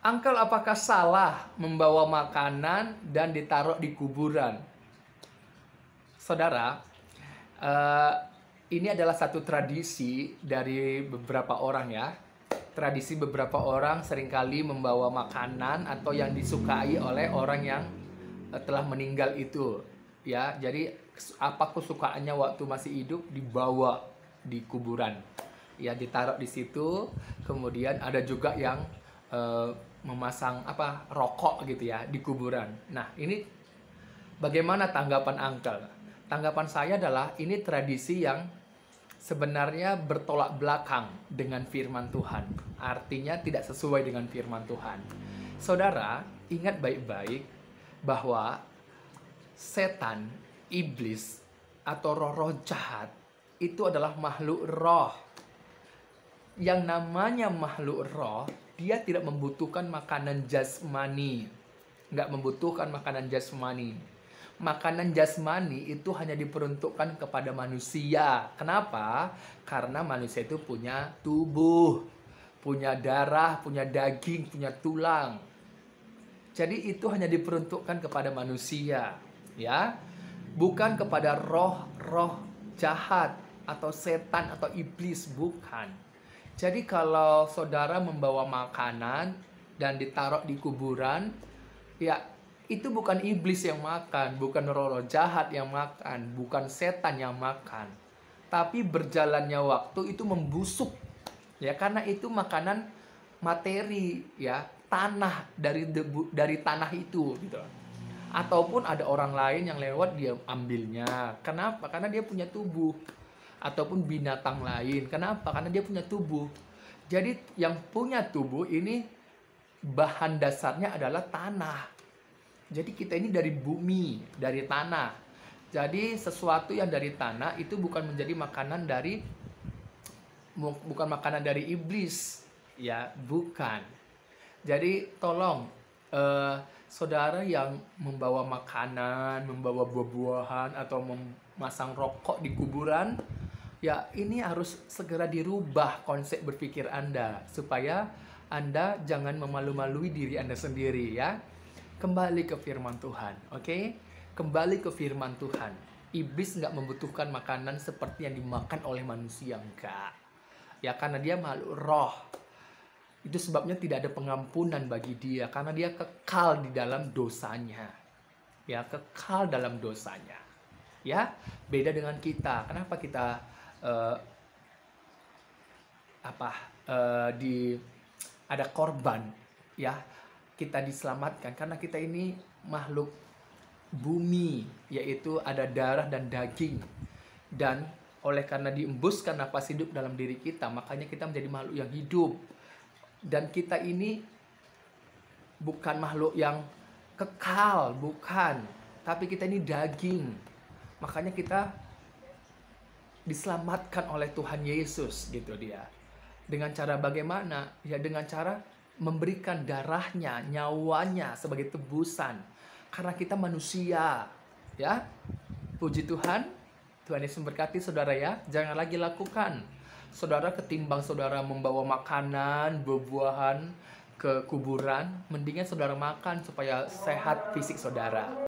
Uncle, apakah salah membawa makanan dan ditaruh di kuburan? Saudara, eh, ini adalah satu tradisi dari beberapa orang ya. Tradisi beberapa orang seringkali membawa makanan atau yang disukai oleh orang yang telah meninggal itu. Ya, jadi apa kesukaannya waktu masih hidup dibawa di kuburan. Ya, ditaruh di situ. Kemudian ada juga yang memasang rokok gitu ya di kuburan. Nah, ini bagaimana tanggapan Uncle? Tanggapan saya adalah ini tradisi yang sebenarnya bertolak belakang dengan firman Tuhan. Artinya tidak sesuai dengan firman Tuhan. Saudara, ingat baik-baik bahwa setan, iblis, atau roh-roh jahat itu adalah makhluk roh. Yang namanya makhluk roh, dia tidak membutuhkan makanan jasmani. Nggak membutuhkan makanan jasmani. Makanan jasmani itu hanya diperuntukkan kepada manusia. Kenapa? Karena manusia itu punya tubuh, punya darah, punya daging, punya tulang. Jadi itu hanya diperuntukkan kepada manusia, ya. Bukan kepada roh-roh jahat atau setan atau iblis, bukan. Jadi kalau saudara membawa makanan dan ditaruh di kuburan, ya itu bukan iblis yang makan, bukan roh-roh jahat yang makan, bukan setan yang makan. Tapi berjalannya waktu itu membusuk. Ya, karena itu makanan materi, ya, tanah dari tanah itu gitu. Ataupun ada orang lain yang lewat dia ambilnya. Kenapa? Karena dia punya tubuh. Ataupun binatang lain. Kenapa? Karena dia punya tubuh. Jadi yang punya tubuh ini bahan dasarnya adalah tanah. Jadi kita ini dari bumi, dari tanah. Jadi sesuatu yang dari tanah itu bukan menjadi makanan bukan makanan dari iblis, ya, bukan. Jadi tolong saudara yang membawa makanan, membawa buah-buahan atau memasang rokok di kuburan, ya ini harus segera dirubah konsep berpikir Anda supaya Anda jangan memalu-malui diri Anda sendiri ya. Kembali ke firman Tuhan, oke? Kembali ke firman Tuhan. Iblis nggak membutuhkan makanan seperti yang dimakan oleh manusia, enggak. Ya karena dia makhluk roh. Itu sebabnya tidak ada pengampunan bagi dia karena dia kekal di dalam dosanya. Ya, kekal dalam dosanya. Ya, beda dengan kita. Kenapa kita ada korban, ya? Kita diselamatkan karena kita ini makhluk bumi, yaitu ada darah dan daging. Dan oleh karena diembuskan nafas hidup dalam diri kita, makanya kita menjadi makhluk yang hidup. Dan kita ini bukan makhluk yang kekal, bukan. Tapi kita ini daging. Makanya kita diselamatkan oleh Tuhan Yesus, gitu dia. Dengan cara bagaimana? Ya dengan cara memberikan darahnya, nyawanya sebagai tebusan. Karena kita manusia, ya. Puji Tuhan. Tuhan Yesus memberkati saudara ya. Jangan lagi lakukan. Saudara, ketimbang saudara membawa makanan, buah-buahan ke kuburan, mendingan saudara makan supaya sehat fisik saudara.